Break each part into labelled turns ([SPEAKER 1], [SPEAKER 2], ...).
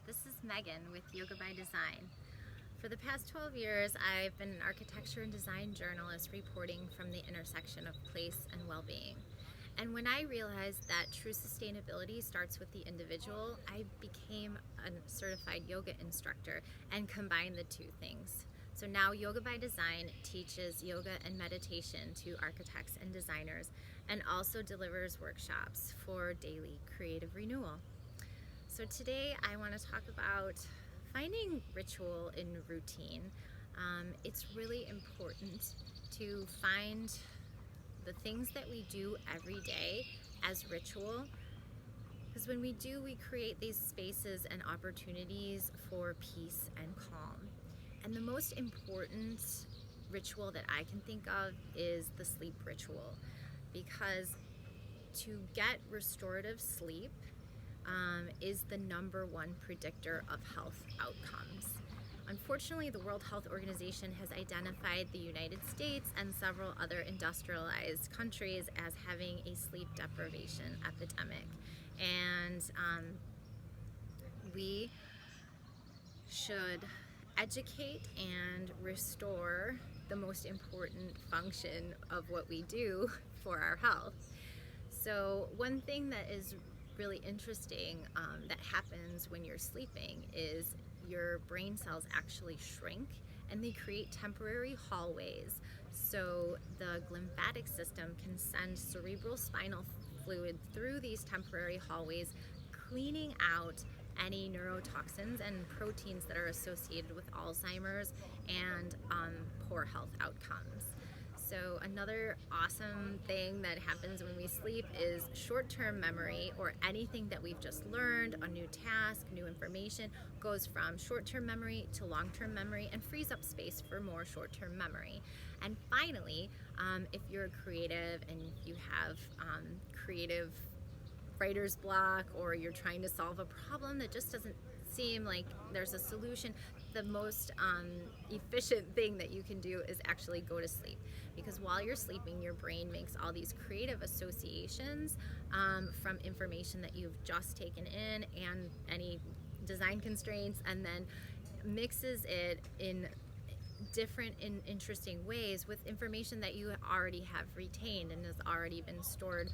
[SPEAKER 1] This is Megan with Yoga by Design. For the past 12 years, I've been an architecture and design journalist reporting from the intersection of place and well-being. And when I realized that true sustainability starts with the individual, I became a certified yoga instructor and combined the two things. So now Yoga by Design teaches yoga and meditation to architects and designers and also delivers workshops for daily creative renewal. So today I want to talk about finding ritual in routine. It's really important to find the things that we do every day as ritual, because when we do, we create these spaces and opportunities for peace and calm. And the most important ritual that I can think of is the sleep ritual, because to get restorative sleep is the #1 predictor of health outcomes. Unfortunately, the World Health Organization has identified the United States and several other industrialized countries as having a sleep deprivation epidemic. And we should educate and restore the most important function of what we do for our health. So one thing that is really interesting that happens when you're sleeping is your brain cells actually shrink and they create temporary hallways, so the lymphatic system can send cerebral spinal fluid through these temporary hallways, cleaning out any neurotoxins and proteins that are associated with Alzheimer's and poor health outcomes. So another awesome thing that happens when we sleep is short-term memory, or anything that we've just learned, a new task, new information, goes from short-term memory to long-term memory and frees up space for more short-term memory. And finally, if you're creative and if you have creative writer's block, or you're trying to solve a problem that just doesn't seem like there's a solution, the most efficient thing that you can do is actually go to sleep, because while you're sleeping, your brain makes all these creative associations from information that you've just taken in and any design constraints, and then mixes it in different and interesting ways with information that you already have retained and has already been stored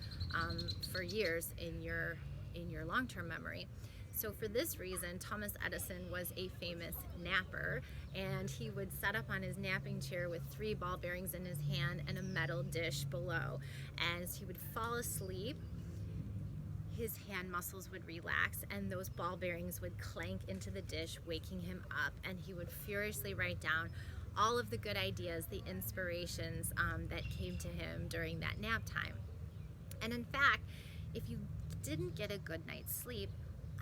[SPEAKER 1] for years in your long-term memory. So for this reason, Thomas Edison was a famous napper, and he would set up on his napping chair with 3 ball bearings in his hand and a metal dish below. As he would fall asleep, his hand muscles would relax and those ball bearings would clank into the dish, waking him up, and he would furiously write down all of the good ideas, the inspirations that came to him during that nap time. And in fact, if you didn't get a good night's sleep,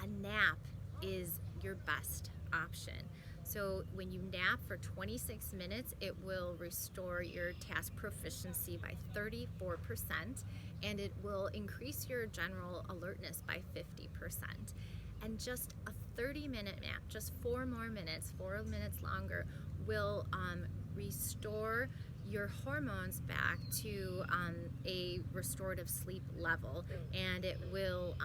[SPEAKER 1] a nap is your best option. So when you nap for 26 minutes, it will restore your task proficiency by 34%, and it will increase your general alertness by 50%. And just a 30-minute nap, just 4 more minutes, 4 minutes longer, will restore your hormones back to a restorative sleep level, and it will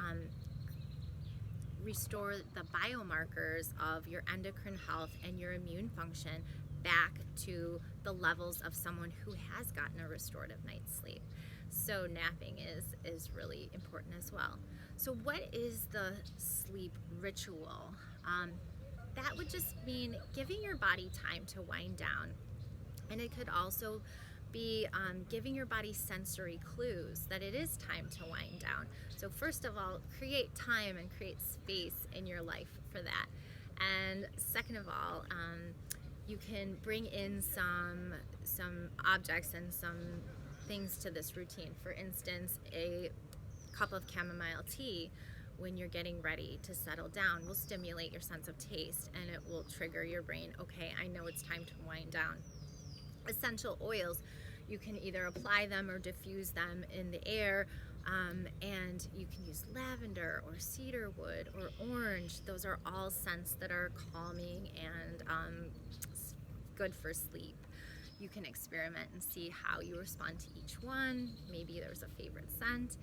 [SPEAKER 1] restore the biomarkers of your endocrine health and your immune function back to the levels of someone who has gotten a restorative night's sleep. So napping is really important as well. So what is the sleep ritual? That would just mean giving your body time to wind down. And it could also be giving your body sensory clues that it is time to wind down. So first of all, create time and create space in your life for that. And second of all, you can bring in some objects and some things to this routine. For instance, a cup of chamomile tea when you're getting ready to settle down will stimulate your sense of taste, and it will trigger your brain, okay, I know it's time to wind down. Essential oils, you can either apply them or diffuse them in the air, and you can use lavender or cedar wood or orange. Those are all scents that are calming and good for sleep. You can experiment and see how you respond to each one. Maybe there's a favorite scent.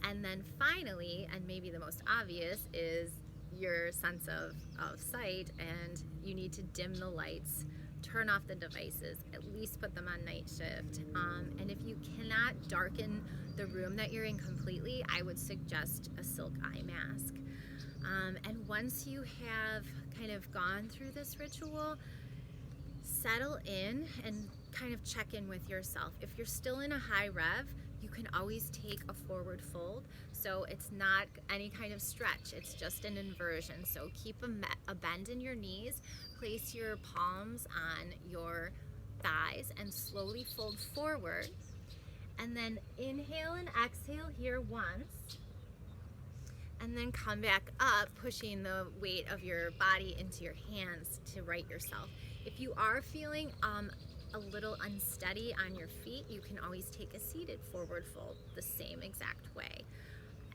[SPEAKER 1] And then finally, and maybe the most obvious, is your sense of sight, and you need to dim the lights, turn off the devices, at least put them on night shift. And if you cannot darken the room that you're in completely, I would suggest a silk eye mask. And once you have kind of gone through this ritual, settle in and kind of check in with yourself. If you're still in a high rev, you can always take a forward fold. So it's not any kind of stretch, it's just an inversion. So keep a bend in your knees, place your palms on your thighs and slowly fold forward. And then inhale and exhale here once. And then come back up, pushing the weight of your body into your hands to right yourself. If you are feeling a little unsteady on your feet, you can always take a seated forward fold the same exact way.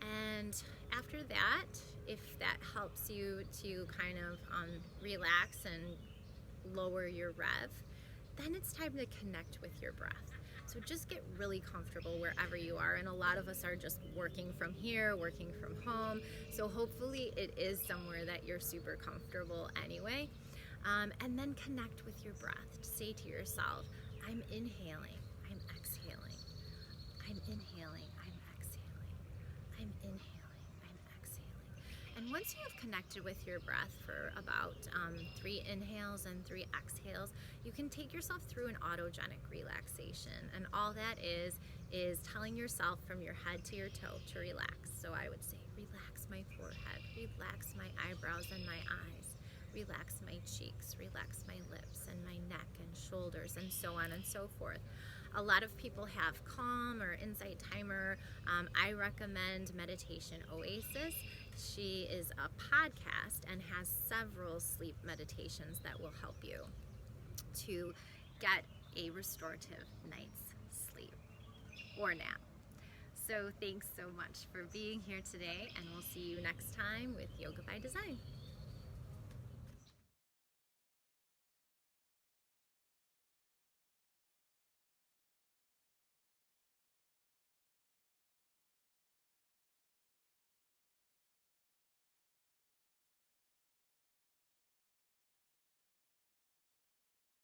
[SPEAKER 1] And after that, if that helps you to kind of relax and lower your rev, then it's time to connect with your breath. So just get really comfortable wherever you are. And a lot of us are just working from here, working from home. So hopefully it is somewhere that you're super comfortable anyway. And then connect with your breath. Say to yourself, I'm inhaling, I'm exhaling. I'm inhaling, I'm exhaling. I'm inhaling, I'm exhaling. And once you have connected with your breath for about 3 inhales and 3 exhales, you can take yourself through an autogenic relaxation. And all that is telling yourself from your head to your toe to relax. So I would say, relax my forehead, relax my eyebrows and my eyes, relax my cheeks, relax my lips and my neck and shoulders, and so on and so forth. A lot of people have Calm or Insight Timer. I recommend Meditation Oasis. She is a podcast and has several sleep meditations that will help you to get a restorative night's sleep or nap. So thanks so much for being here today, and we'll see you next time with Yoga by Design.